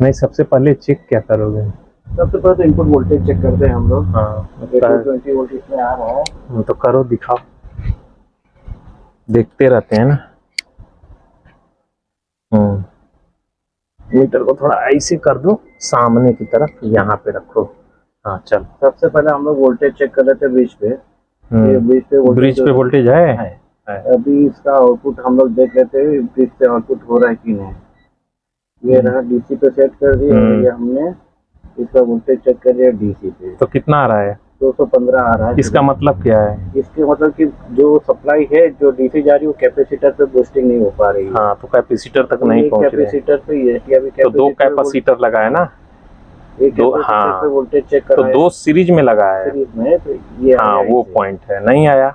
नहीं, सबसे पहले चेक क्या करोगे? सबसे पहले तो इनपुट वोल्टेज चेक करते हैं हम लोग। हाँ, 220 वोल्ट इसमें आ रहा है। तो करो, दिखाओ, देखते रहते हैं ना। मीटर को थोड़ा ऐसे कर दो, सामने की तरफ, यहाँ पे रखो। हाँ, चल। सबसे पहले हम लोग वोल्टेज चेक कर लेते हैं ब्रिज पे। ये ब्रिज पे वोल्टेज है। अभी इसका आउटपुट हम लोग देख लेते हैं, ब्रिज पे आउटपुट हो रहा है कि नहीं। ये रहा डीसी पे सेट कर दिया और ये हमने इसका वोल्टेज चेक कर लिया डीसी पे। तो कितना आ रहा है? 215 आ रहा है। इसका मतलब क्या है? इसके मतलब कि जो सप्लाई है, जो डीसी जा रही है, वो कैपेसिटर पे बूस्टिंग नहीं हो पा रही है। हाँ, तो कैपेसिटर तक नहीं पहुंच रही है। कैपेसिटर पे ही है कि अभी तो दो कैपेसिटर लगा है ना, एक दो। कैपेसिटर हाँ, पे वोल्टेज चेक कर तो दो सीरीज में लगा है। सीरीज में, तो ये हाँ, वो पॉइंट है, नहीं आया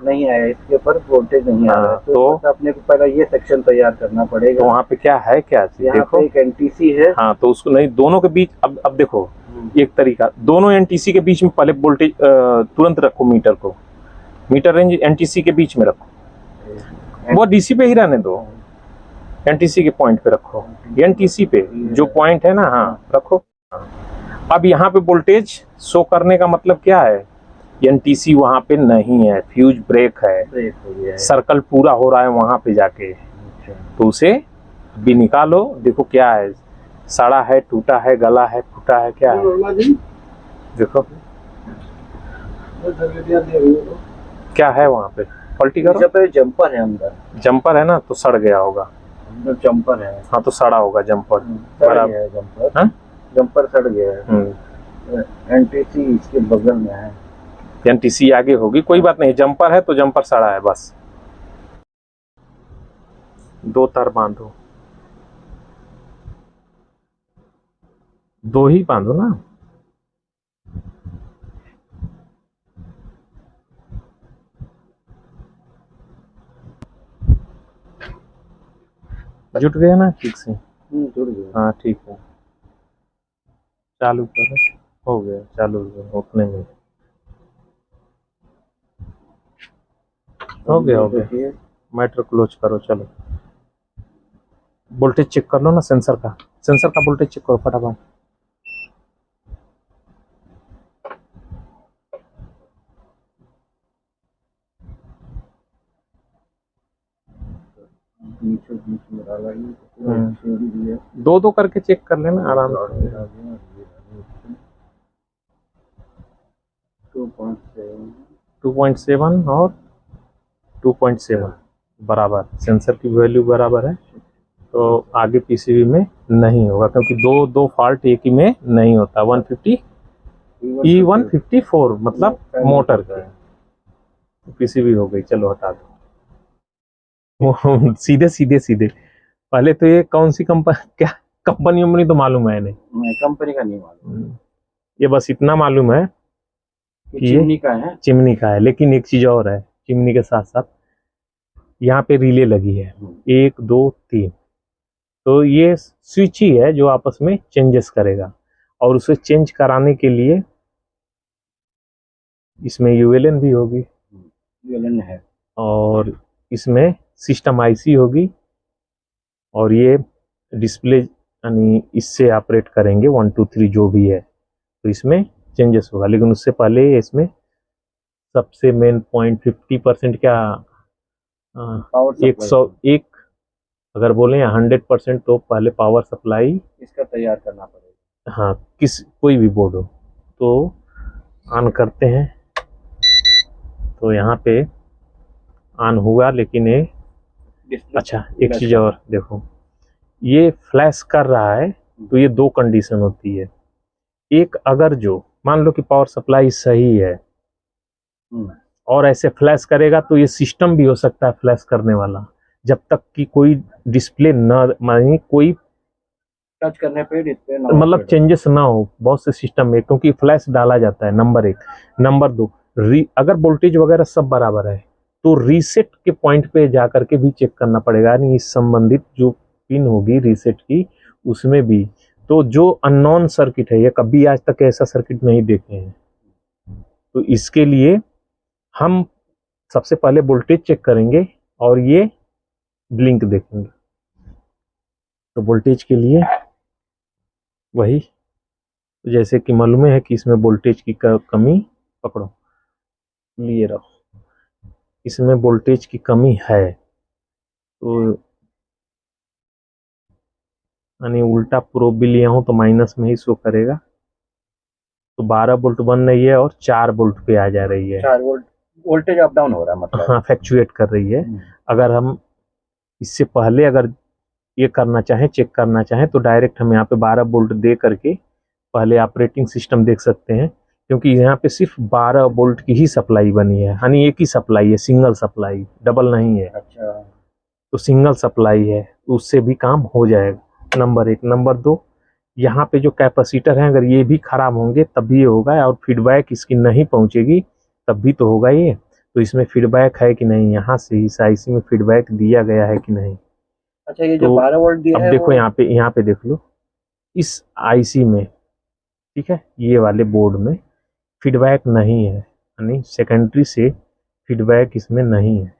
इसके ऊपर वोल्टेज नहीं आ रहा है। तो अपने को पहले ये सेक्शन तैयार करना पड़ेगा। तो वहाँ पे क्या है, क्या चीज देखो। एक एनटीसी है। हाँ, तो उसको नहीं, दोनों के बीच, अब देखो, एक तरीका, दोनों एनटीसी के बीच में पहले वोल्टेज तुरंत रखो, मीटर रेंज एनटीसी के बीच में रखो। वो डीसी पे ही रहने दो, एनटीसी के पॉइंट पे रखो, एनटीसी पे जो पॉइंट है ना, हाँ रखो। अब यहाँ पे वोल्टेज शो करने का मतलब क्या है? एनटीसी वहाँ पे नहीं है, फ्यूज ब्रेक है, सर्कल पूरा हो रहा है वहाँ पे जाके। तो उसे भी निकालो, देखो क्या है, सड़ा है, टूटा है, गला है, फूटा है, क्या है देखो, क्या है वहाँ पे। पलटी करो। जब जंपर है अंदर, जंपर है ना, तो सड़ गया होगा। अंदर जंपर है। हाँ, तो सड़ा होगा जंपर। बराबर, जंपर। हाँ? जंपर सड़ गया है। एनटीसी इसके बगल में है। एनटीसी आगे होगी, कोई बात नहीं, जंपर है तो जंपर सड़ा है बस। दो तार बांधो, दो ही बांधो ना। जुट गया ना ठीक से? जुट गया। हाँ, ठीक है, चालू करो। हो गया, चालू हो गया, उतने में हो गया। मैटर क्लोज करो, चलो। वोल्टेज चेक कर लो ना, सेंसर का वोल्टेज चेक करो फटाफट। दो दो करके चेक कर लेना आराम से। 2.7 और 2.7 बराबर, सेंसर की वैल्यू बराबर है, तो आगे पीसीबी में नहीं होगा, क्योंकि दो दो फॉल्ट एक ही में नहीं होता। 150 E154 मतलब मोटर की पीसीबी हो गई। चलो हटा दो। सीधे पहले तो ये कौन सी कंपनी, क्या कंपनी तो मालूम है नहीं, कंपनी का नहीं मालूम। ये बस इतना मालूम है कि चिमनी का है। लेकिन एक चीज और है, चिमनी के साथ साथ यहाँ पे रिले लगी है, 1 2 3। तो ये स्विच ही है जो आपस में चेंजेस करेगा, और उसे चेंज कराने के लिए इसमें यूएलएन भी होगी, यूएलएन है, और इसमें सिस्टम आईसी होगी, और ये डिस्प्ले यानी इससे ऑपरेट करेंगे 1 2 3 जो भी है, तो इसमें चेंजेस होगा। लेकिन उससे पहले इसमें सबसे मेन पॉइंट 50% क्या, 101 अगर बोले 100%, तो पहले पावर सप्लाई इसका तैयार करना पड़ेगा। हाँ, कोई भी बोर्ड हो तो ऑन करते हैं। तो यहाँ पे ऑन हुआ, लेकिन ये अच्छा, एक चीज और देखो, ये फ्लैश कर रहा है, तो ये दो कंडीशन होती है। एक, अगर जो मान लो कि पावर सप्लाई सही है और ऐसे फ्लैश करेगा, तो ये सिस्टम भी हो सकता है फ्लैश करने वाला, जब तक कि कोई डिस्प्ले न, मानी कोई टच करने पे डिस्प्ले मतलब चेंजेस ना हो बहुत से सिस्टम में, क्योंकि फ्लैश डाला जाता है, नंबर 1। नंबर 2, अगर वोल्टेज वगैरह सब बराबर है, तो रीसेट के पॉइंट पे जाकर के भी चेक करना पड़ेगा, यानी इस संबंधित जो पिन होगी रीसेट की, उसमें भी। तो जो अननोन सर्किट है, ये कभी आज तक ऐसा सर्किट नहीं देखे हैं, तो इसके लिए हम सबसे पहले वोल्टेज चेक करेंगे और ये ब्लिंक देखेंगे। तो वोल्टेज के लिए वही, जैसे कि मालूम है कि इसमें वोल्टेज की कमी, पकड़ो, लिए रहो, इसमें वोल्टेज की कमी है, तो यानी उल्टा प्रोब भी लिया हूँ तो माइनस में ही शो करेगा। तो 12 वोल्ट बन रही है और 4 वोल्ट पे आ जा रही है। 4 वोल्ट वोल्टेज अप डाउन हो रहा है मतलब। हाँ, फ्लैक्चुएट कर रही है। अगर हम इससे पहले अगर ये करना चाहें, चेक करना चाहें, तो डायरेक्ट हम यहाँ पे 12 वोल्ट दे करके पहले ऑपरेटिंग सिस्टम देख सकते हैं, क्योंकि यहाँ पे सिर्फ 12 वोल्ट की ही सप्लाई बनी है, यानी एक ही सप्लाई है, सिंगल सप्लाई, डबल नहीं है। अच्छा, तो सिंगल सप्लाई है, तो उससे भी काम हो जाएगा, नंबर 1। नंबर 2, यहाँ पे जो कैपेसिटर हैं अगर ये भी खराब होंगे तब भी ये होगा, और फीडबैक इसकी नहीं पहुँचेगी तब भी तो होगा ये। तो इसमें फीडबैक है कि नहीं, यहाँ से इस आईसी में फीडबैक दिया गया है कि नहीं। अच्छा, ये तो जो 12 वोल्ट दिया अब है देखो यहाँ पे देख लो, इस आईसी में, ठीक है, ये वाले बोर्ड में फीडबैक नहीं है, यानी सेकेंडरी से फीडबैक इसमें नहीं है।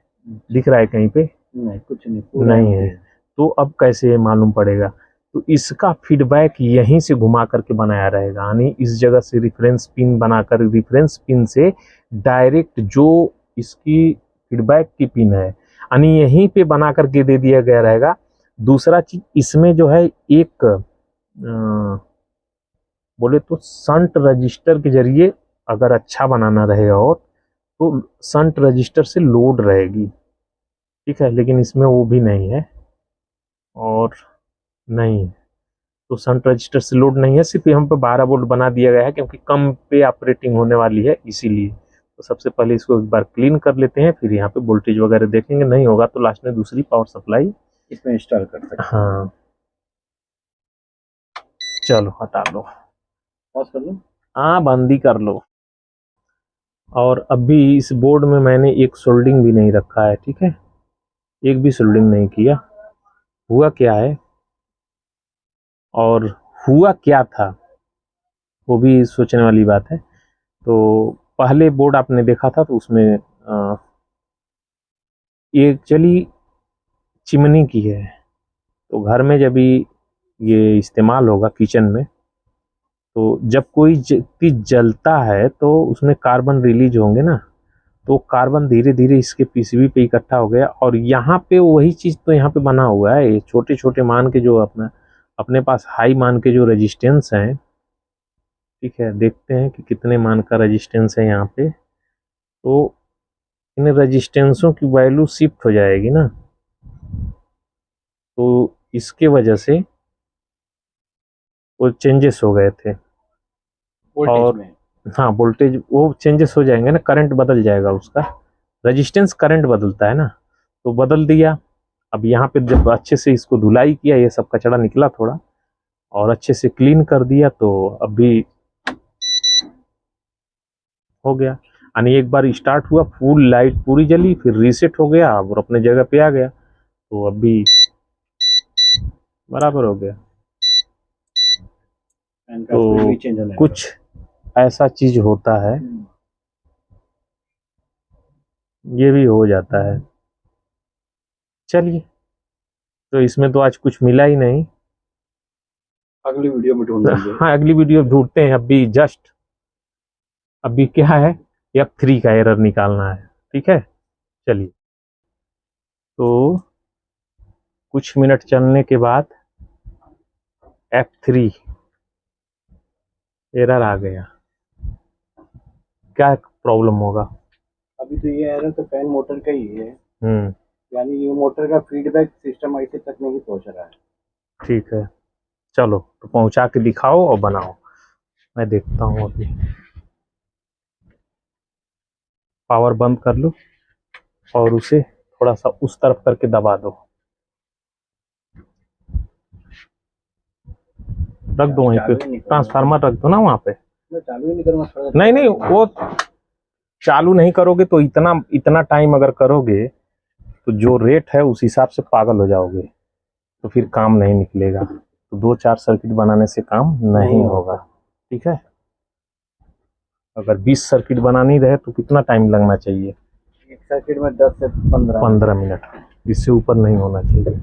दिख रहा है कहीं पे? नहीं, कुछ नहीं, नहीं है। तो अब कैसे मालूम पड़ेगा? तो इसका फीडबैक यहीं से घुमा करके बनाया रहेगा, यानी इस जगह से रेफरेंस पिन बनाकर, रेफरेंस पिन से डायरेक्ट जो इसकी फीडबैक की पिन है, यानी यहीं पे बना करके दे दिया गया रहेगा। दूसरा चीज, इसमें जो है एक बोले तो शंट रजिस्टर के जरिए अगर अच्छा बनाना रहेगा, और तो शंट रजिस्टर से लोड रहेगी, ठीक है, लेकिन इसमें वो भी नहीं है, और नहीं, तो शंट रजिस्टर से लोड नहीं है, सिर्फ हम पे 12 वोल्ट बना दिया गया है, क्योंकि कम पे ऑपरेटिंग होने वाली है इसीलिए। तो सबसे पहले इसको एक बार क्लीन कर लेते हैं, फिर यहाँ पे वोल्टेज वगैरह देखेंगे, नहीं होगा तो लास्ट में दूसरी पावर सप्लाई इसमें इंस्टॉल कर सकते हैं। हाँ, चलो हटा लो, पॉज कर लो। हाँ, बंदी कर लो। और अभी इस बोर्ड में मैंने एक सोल्डिंग भी नहीं रखा है, ठीक है, एक भी सोल्डिंग नहीं किया। हुआ क्या है और हुआ क्या था वो भी सोचने वाली बात है। तो पहले बोर्ड आपने देखा था तो उसमें ये चली चिमनी की है, तो घर में जब भी ये इस्तेमाल होगा किचन में, तो जब कोई चीज जलता है तो उसमें कार्बन रिलीज होंगे ना, तो कार्बन धीरे धीरे इसके पीसीबी पे इकट्ठा हो गया, और यहाँ पे वही चीज़ तो यहाँ पे बना हुआ है। ये छोटे छोटे मान के जो अपने पास हाई मान के जो रेजिस्टेंस हैं, ठीक है, देखते हैं कि कितने मान का रेजिस्टेंस है यहाँ पे। तो इन रेजिस्टेंसों की वैल्यू शिफ्ट हो जाएगी ना, तो इसके वजह से वो चेंजेस हो गए थे, और हाँ, वोल्टेज वो चेंजेस हो जाएंगे ना, करंट बदल जाएगा उसका, रेजिस्टेंस करंट बदलता है ना, तो बदल दिया। अब यहाँ पे जब अच्छे से इसको धुलाई किया, ये सब कचरा निकला थोड़ा, और अच्छे से क्लीन कर दिया, तो अभी हो गया। यानी एक बार स्टार्ट हुआ, फुल लाइट पूरी जली, फिर रीसेट हो गया और अपने जगह पे आ गया, तो अभी बराबर हो गया। तो कुछ ऐसा चीज होता है, ये भी हो जाता है। चलिए, तो इसमें तो आज कुछ मिला ही नहीं, अगली वीडियो में ढूंढेंगे। हाँ, अगली वीडियो ढूंढते हैं। अभी जस्ट अभी क्या है, F3 का एरर निकालना है, ठीक है। चलिए, तो कुछ मिनट चलने के बाद F3 एरर आ गया, क्या प्रॉब्लम होगा? अभी तो ये एरर तो फैन मोटर का ही है, यानी ये मोटर का फीडबैक सिस्टम आईसी तक नहीं पहुंच रहा है। ठीक है, चलो तो पहुंचा के दिखाओ और बनाओ, मैं देखता हूँ। अभी पावर बंद कर लो और उसे थोड़ा सा उस तरफ करके दबा दो, रख दो वहीं पे, ट्रांसफार्मर रख दो ना वहाँ पे। मैं चालू ही नहीं करूँगा। नहीं, वो चालू नहीं करोगे तो इतना टाइम अगर करोगे तो जो रेट है उस हिसाब से पागल हो जाओगे, तो फिर काम नहीं निकलेगा। तो 2-4 सर्किट बनाने से काम नहीं होगा, ठीक है। अगर 20 सर्किट बनानी रहे तो कितना टाइम लगना चाहिए? एक सर्किट में 10 से 15 मिनट, इससे ऊपर नहीं होना चाहिए।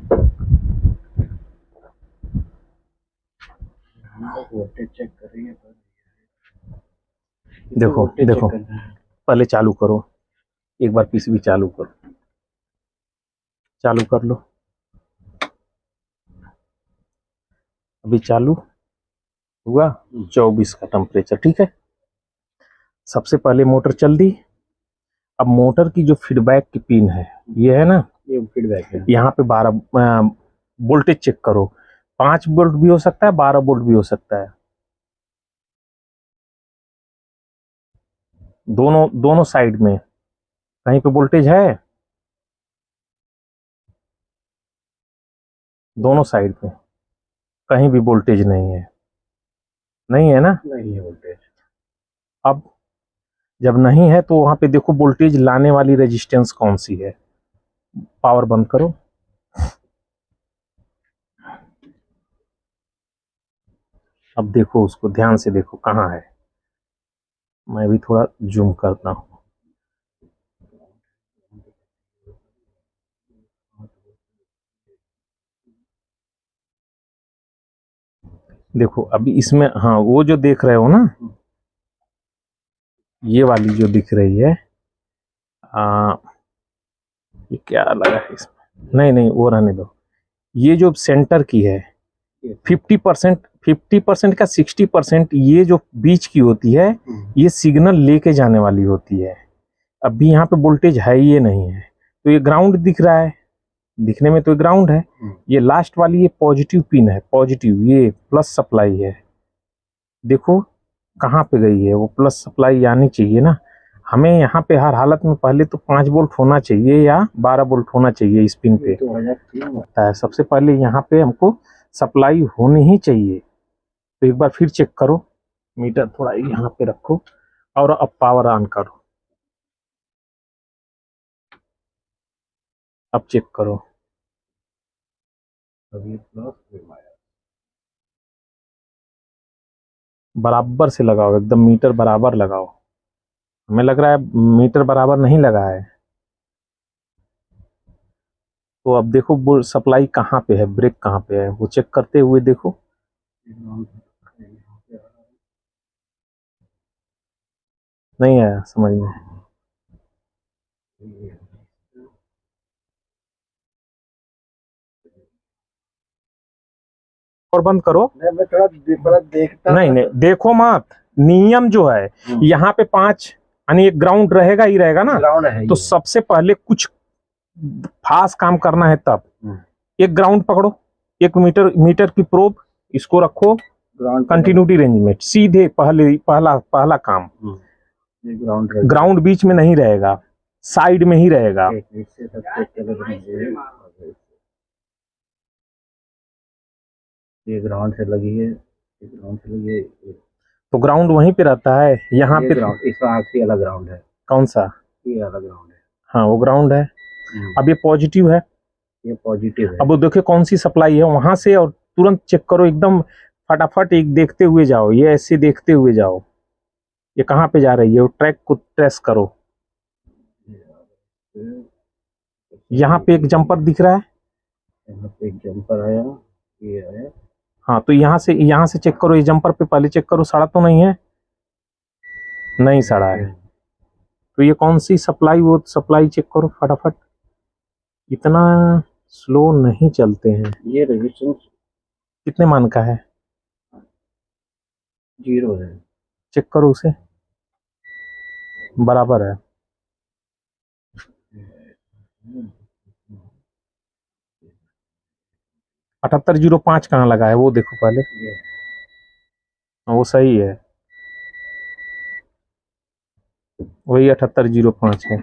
वोल्टेज चेक कर रही है पर देखो वोल्टेज देखो चेक करना है। पहले चालू करो, एक बार पीसीबी चालू करो, चालू कर लो। अभी चालू हुआ 24 का टेम्परेचर, ठीक है। सबसे पहले मोटर चल दी। अब मोटर की जो फीडबैक की पिन है ये है ना, ये फीडबैक है। यहाँ पे 12 वोल्टेज चेक करो। 5 वोल्ट भी हो सकता है, 12 वोल्ट भी हो सकता है। दोनों दोनों साइड में कहीं पे वोल्टेज है, दोनों साइड पे कहीं भी वोल्टेज नहीं है, नहीं है ना। नहीं है वोल्टेज। अब जब नहीं है तो वहां पे देखो वोल्टेज लाने वाली रेजिस्टेंस कौन सी है। पावर बंद करो। अब देखो उसको ध्यान से देखो कहाँ है। मैं भी थोड़ा जूम करता हूँ। देखो अभी इसमें, हाँ वो जो देख रहे हो ना, ये वाली जो दिख रही है, ये क्या लगा है इसमें, नहीं नहीं वो रहने दो। ये जो सेंटर की है 50% का 60% ये जो बीच की होती है, ये सिग्नल लेके जाने वाली होती है। अभी यहाँ पे वोल्टेज है ये नहीं है, तो ये ग्राउंड दिख रहा है, दिखने में तो ये ग्राउंड है। ये लास्ट वाली ये पॉजिटिव पिन है, पॉजिटिव, ये प्लस सप्लाई है। देखो कहाँ पे गई है वो प्लस सप्लाई, आनी चाहिए ना हमें यहाँ पे हर हालत में। पहले तो 5 वोल्ट होना चाहिए या 12 वोल्ट होना चाहिए इस पिन पे, होता है। सबसे पहले यहाँ पे हमको सप्लाई होनी ही चाहिए। तो एक बार फिर चेक करो, मीटर थोड़ा यहाँ पे रखो और अब पावर ऑन करो। अब चेक करो, अभी प्लस बराबर से लगाओ, एकदम मीटर बराबर लगाओ। हमें लग रहा है मीटर बराबर नहीं लगा है। तो अब देखो वो सप्लाई कहाँ पे है, ब्रेक कहाँ पे है, वो चेक करते हुए देखो। नहीं आया समझ में। और बंद करो। मैं थोड़ा देखता। नहीं नहीं देखो मत, नियम जो है यहाँ पे 5 यानी एक ग्राउंड रहेगा ही रहेगा ना। ग्राउंड है तो सबसे पहले कुछ खास काम करना है तब एक ग्राउंड पकड़ो, एक मीटर की प्रोब इसको रखो ग्राउंड कंटिन्यूटी रेंज में सीधे। पहला काम, ग्राउंड बीच में नहीं रहेगा, साइड में ही रहेगा। ये ग्राउंड से लगी है, ये ग्राउंड से लगी है। तो ग्राउंड वहीं पे रहता है, यहाँ पे ग्राउंड, इसका आखिरी अलग ग्राउंड है। कौन सा? ये अलग ग्राउंड है। हाँ वो ग्राउंड है। अब ये पॉजिटिव है, ये पॉजिटिव है। अब वो देखिए कौन सी सप्लाई है वहां से, और तुरंत चेक करो एकदम फटाफट, एक देखते हुए जाओ, ये ऐसे देखते हुए जाओ ये कहाँ पे जा रही है, वो ट्रैक को ट्रेस करो। यहाँ पे एक जंपर दिख रहा है, यहाँ पे एक जंपर आया, ये है। हाँ तो यहाँ से चेक करो, ये जंपर पे पहले चेक करो सड़ा तो नहीं है, नहीं सड़ा है। तो ये कौन सी सप्लाई, वो सप्लाई चेक करो फटाफट, इतना स्लो नहीं चलते हैं। ये रेजिस्टेंस कितने मान का है? 0 है। चेक करो उसे, बराबर है। 7805 कहाँ लगा है वो देखो पहले। वो सही है, वही 7805 है।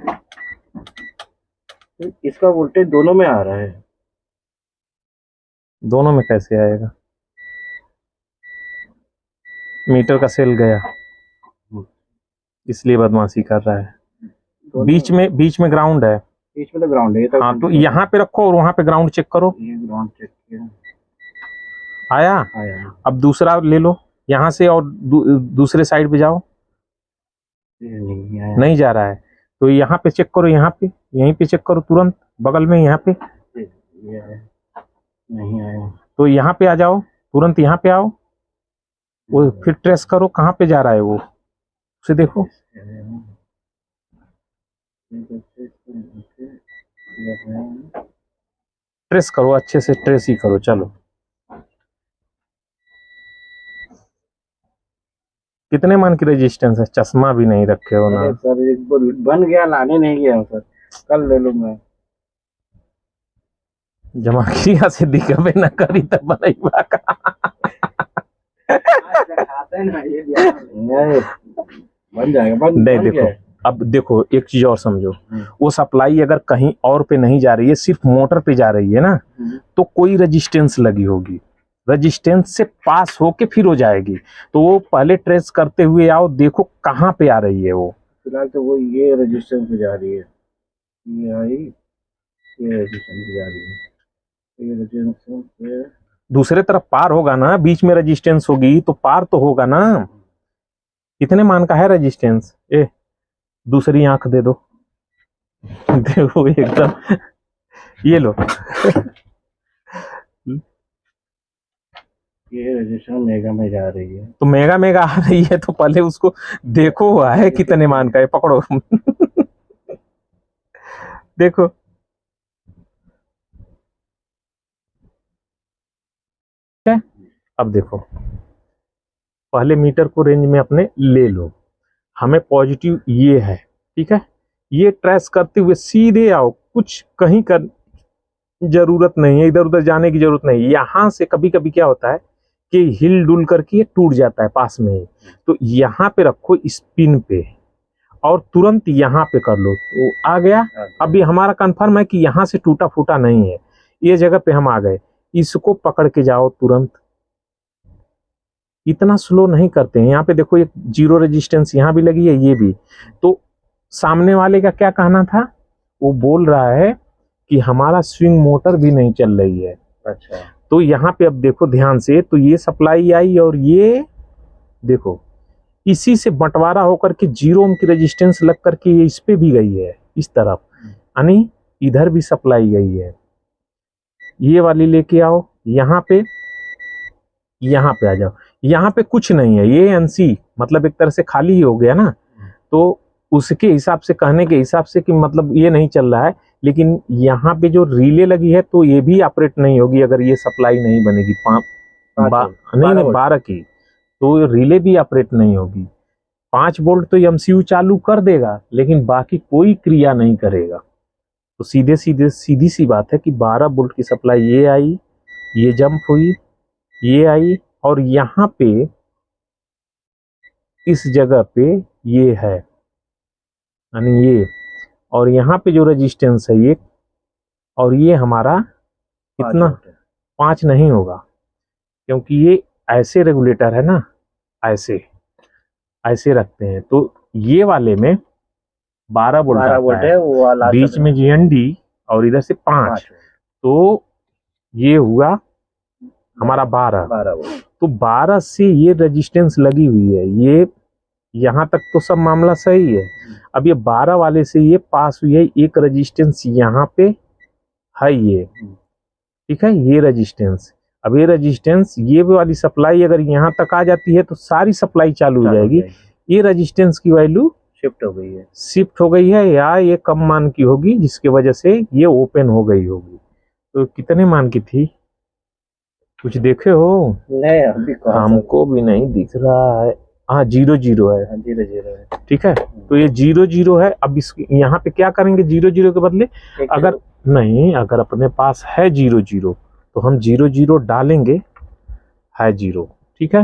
इसका वोल्टेज दोनों में आ रहा है। दोनों में कैसे आएगा? मीटर का सेल गया इसलिए बदमाशी कर रहा है। बीच में ग्राउंड है, बीच में तो ग्राउंड है। हाँ तो यहाँ पे रखो और वहां पे ग्राउंड चेक करो। ये ग्राउंड चेक किया, आया? अब दूसरा ले लो यहाँ से और दूसरे साइड पे जाओ। नहीं आया। नहीं जा रहा है तो यहाँ पे चेक करो, यहाँ पे यहीं पे चेक करो तुरंत बगल में, यहाँ पे ये नहीं आया। तो यहाँ पे आ जाओ, तुरंत यहाँ पे आओ। वो फिर ट्रेस करो कहाँ पे जा रहा है वो, उसे देखो। ट्रेस करो, अच्छे से ट्रेस ही करो, चलो। कितने मान की रेजिस्टेंस है? चश्मा भी नहीं रखे हो ना। अरे सर एक बार बन गया, लाने नहीं गया हूँ सर, कल ले लूंगा। जमा किया से दिखबे न करी तब बनैबा का। नहीं, बन जाएगा, नहीं बन देखो, गया है। अब देखो एक चीज और समझो, वो सप्लाई अगर कहीं और पे नहीं जा रही है, सिर्फ मोटर पे जा रही है ना, तो कोई रेजिस्टेंस लगी होगी, रेजिस्टेंस से पास होके फिर हो जाएगी। तो वो पहले ट्रेस करते हुए आओ, देखो कहाँ पे आ रही है वो। फिलहाल तो वो ये रजिस्टेंस पे जा रही है, ये आई, ये रजिस्टेंस पे जा रही है, ये रजिस्टेंस पे। दूसरे तरफ पार होगा ना, बीच में रेजिस्टेंस होगी तो पार तो होगा ना। कितने मान का है रेजिस्टेंस? दूसरी आंख दे दो। देखो एकदम, ये लो। ये रजिस्टेंस मेगा में जा रही है। तो मेगा मेगा आ रही है तो पहले उसको देखो हुआ है कितने मान का है, पकड़ो। देखो है। अब देखो, पहले मीटर को रेंज में अपने ले लो, हमें पॉजिटिव ये है, ठीक है। ये ट्रेस करते हुए सीधे आओ, कुछ कहीं कर जरूरत नहीं है, इधर उधर जाने की जरूरत नहीं। यहां से कभी कभी क्या होता है कि हिल डुल करके ये टूट जाता है पास में ही, तो यहाँ पे रखो स्पिन पे और तुरंत यहाँ पे कर लो तो आ गया। अभी हमारा कंफर्म है कि यहाँ से टूटा फूटा नहीं है, ये जगह पे हम आ गए। इसको पकड़ के जाओ तुरंत, इतना स्लो नहीं करते हैं। यहाँ पे देखो एक जीरो रेजिस्टेंस यहाँ भी लगी है, ये भी। तो सामने वाले का क्या कहना था, वो बोल रहा है कि हमारा स्विंग मोटर भी नहीं चल रही है। अच्छा, तो यहाँ पे अब देखो ध्यान से, तो ये सप्लाई आई और ये देखो इसी से बंटवारा होकर के 0 ओम की रेजिस्टेंस लग करके ये इस पे भी गई है, इस तरफ, यानी इधर भी सप्लाई गई है। ये वाली लेके आओ यहाँ पे आ जाओ। यहाँ पे कुछ नहीं है, ये एनसी मतलब एक तरह से खाली ही हो गया ना। तो उसके हिसाब से, कहने के हिसाब से कि मतलब ये नहीं चल रहा है, लेकिन यहाँ पे जो रिले लगी है तो ये भी ऑपरेट नहीं होगी अगर ये सप्लाई नहीं बनेगी। नहीं 12 की, तो रिले भी ऑपरेट नहीं होगी। 5 वोल्ट तो एमसीयू चालू कर देगा, लेकिन बाकी कोई क्रिया नहीं करेगा। तो सीधी सी बात है कि 12 वोल्ट की सप्लाई ये आई, ये जंप हुई, ये आई, और यहाँ पे इस जगह पे ये है, यानी ये, और यहाँ पे जो रेजिस्टेंस है ये, और ये हमारा कितना, 5 नहीं होगा, क्योंकि ये ऐसे रेगुलेटर है ना, ऐसे ऐसे रखते हैं। तो ये वाले में 12 वोल्ट आता है, वो वाला बीच में जीएनडी और इधर से 5, तो ये हुआ हमारा 12। तो 12 से ये रेजिस्टेंस लगी हुई है, ये यहाँ तक तो सब मामला सही है। अब ये 12 वाले से ये पास हुई है, एक रेजिस्टेंस यहाँ पे है, ये ठीक है, ये रेजिस्टेंस। अब ये रेजिस्टेंस, ये वाली सप्लाई अगर यहाँ तक आ जाती है तो सारी सप्लाई चालू हो जाएगी। ये रेजिस्टेंस की वैल्यू शिफ्ट हो गई है, या ये कम मान की होगी जिसकी वजह से ये ओपन हो गई होगी। तो कितने मान की थी, कुछ देखे हो? नहीं, अभी हमको भी नहीं दिख रहा है। हाँ 0 है, 0 है, ठीक है। तो ये 0 है। अब इस यहाँ पे क्या करेंगे, 0 के बदले, अगर नहीं, अगर अपने पास है 0 तो हम 0 डालेंगे, है 0, ठीक है।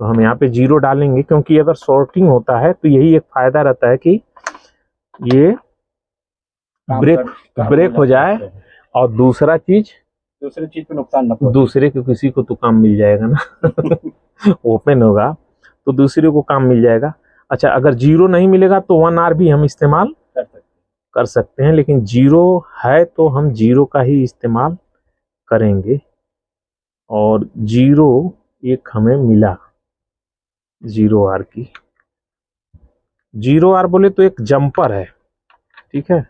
तो हम यहाँ पे 0 डालेंगे, क्योंकि अगर शॉर्टिंग होता है तो यही एक फायदा रहता है कि ये ब्रेक हो जाए, और दूसरी चीज पे नुकसान न, दूसरे को किसी को तो काम मिल जाएगा ना। ओपन होगा तो दूसरे को काम मिल जाएगा। अच्छा, अगर 0 नहीं मिलेगा तो 1R भी हम इस्तेमाल कर सकते हैं, लेकिन 0 है तो हम 0 का ही इस्तेमाल करेंगे। और 0 एक हमें मिला, 0R की, 0R बोले तो एक जंपर है, ठीक है।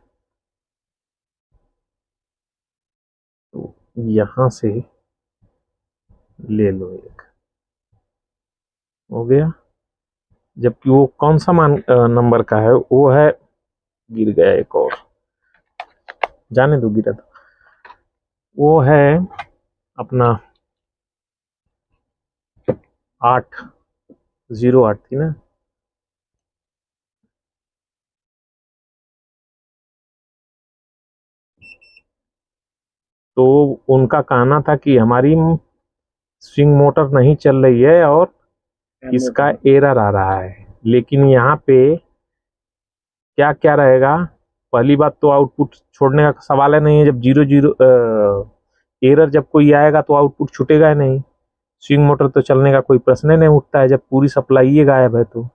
तो यहां से ले लो एक, हो गया। जबकि वो कौन सा नंबर का है, वो है, गिर गया एक और, जाने दो गिरा तो, वो है अपना 808 थी ना। तो उनका कहना था कि हमारी स्विंग मोटर नहीं चल रही है और इसका एरर आ रहा है। लेकिन यहाँ पे क्या क्या रहेगा, पहली बात तो आउटपुट छोड़ने का सवाल है नहीं है। जब 00 एरर जब कोई आएगा तो आउटपुट छूटेगा ही नहीं। स्विंग मोटर तो चलने का कोई प्रश्न ही नहीं उठता है जब पूरी सप्लाई ये गायब है। तो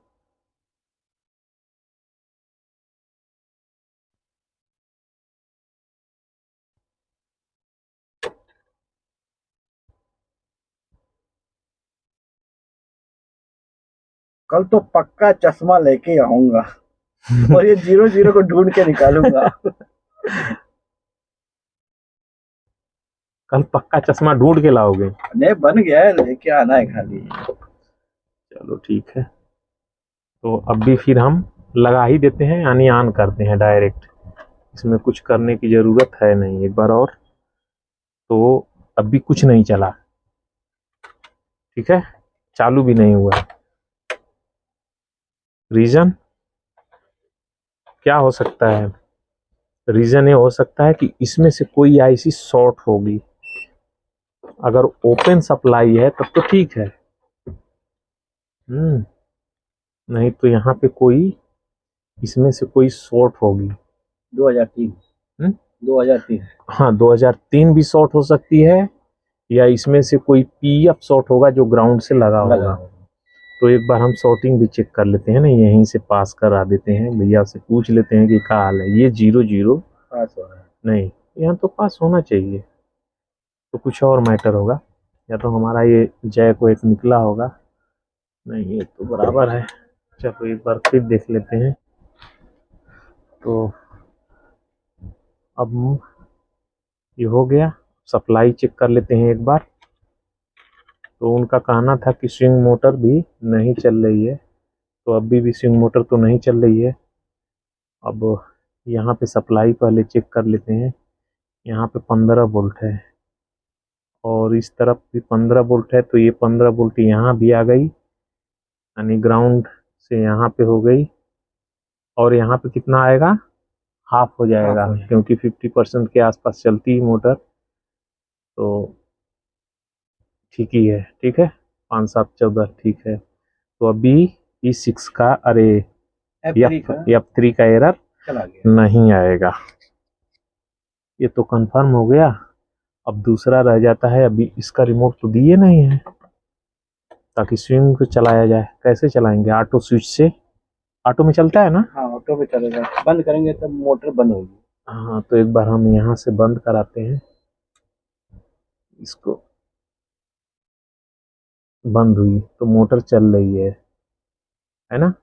कल तो पक्का चश्मा लेके आऊंगा और ये 00 को ढूंढ के निकालूंगा। कल पक्का चश्मा ढूंढ के लाओगे? नहीं, बन गया है, लेके आना है खाली। चलो ठीक है। तो अब भी फिर हम लगा ही देते हैं, यानी ऑन करते हैं डायरेक्ट। इसमें कुछ करने की ज़रूरत है नहीं। एक बार और। तो अब भी कुछ नहीं चला, ठीक है, चालू भी नहीं हुआ। रीज़न क्या हो सकता है? रीज़न ये हो सकता है कि इसमें से कोई आईसी शॉर्ट होगी। अगर ओपन सप्लाई है तब तो ठीक है, नहीं तो यहाँ पे कोई, इसमें से कोई शॉर्ट होगी। 2003। 2003। हाँ, 2003 भी शॉर्ट हो सकती है, या इसमें से कोई पीएफ शॉर्ट होगा जो ग्राउंड से लगा होगा। तो एक बार हम शॉर्टिंग भी चेक कर लेते हैं ना, यहीं से पास करा देते हैं, भैया से पूछ लेते हैं कि क्या हाल है। ये 00 पास हो रहा है। नहीं, यहाँ तो पास होना चाहिए। तो कुछ और मैटर होगा, या तो हमारा ये जैक एक निकला होगा। नहीं, ये तो बराबर है। चलो एक बार फिर देख लेते हैं। तो अब ये हो गया, सप्लाई चेक कर लेते हैं एक बार। तो उनका कहना था कि स्विंग मोटर भी नहीं चल रही है। तो अभी भी स्विंग मोटर तो नहीं चल रही है। अब यहाँ पे सप्लाई पहले चेक कर लेते हैं। यहाँ पे 15 वोल्ट है और इस तरफ भी 15 वोल्ट है। तो ये 15 वोल्ट यहाँ भी आ गई, यानी ग्राउंड से यहाँ पे हो गई। और यहाँ पे कितना आएगा? हाफ हो जाएगा, क्योंकि 50% के आसपास चलती है मोटर। तो ठीक ही है, ठीक है, 5 7 14 ठीक है। तो अभी E6 का, अरे F3 का एरर चला गया, नहीं आएगा। ये तो कंफर्म हो गया। अब दूसरा रह जाता है, अभी इसका रिमोट तो दिए नहीं है ताकि स्विंग को चलाया जाए। कैसे चलाएंगे? ऑटो स्विच से। ऑटो में चलता है ना? हाँ, ऑटो में चलेगा। बंद करेंगे तब मोटर बंद होगी। हाँ, तो एक बार हम यहाँ से बंद कराते हैं इसको। बंद हुई तो मोटर चल रही है ना?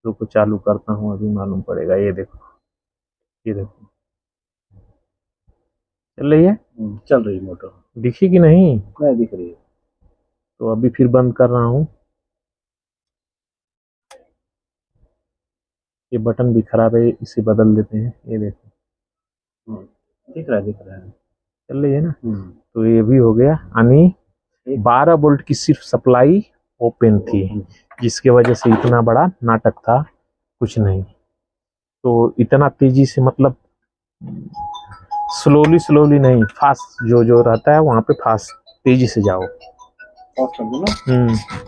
रुको चालू करता हूँ, अभी मालूम पड़ेगा। ये देखो, ये देखो, चल रही है। चल रही मोटर। दिखी कि नहीं? नहीं दिख रही है। तो अभी फिर बंद कर रहा हूँ। ये बटन भी खराब है, इसे बदल देते हैं। ये देखो, दिख रहा है, दिख रहा है, चल रही है ना? तो ये भी हो गया, यानी 12 वोल्ट की सिर्फ सप्लाई ओपन थी, जिसके वजह से इतना बड़ा नाटक था। कुछ नहीं। तो इतना तेजी से, मतलब स्लोली नहीं, फास्ट जो रहता है वहाँ पे फास्ट तेजी से जाओ।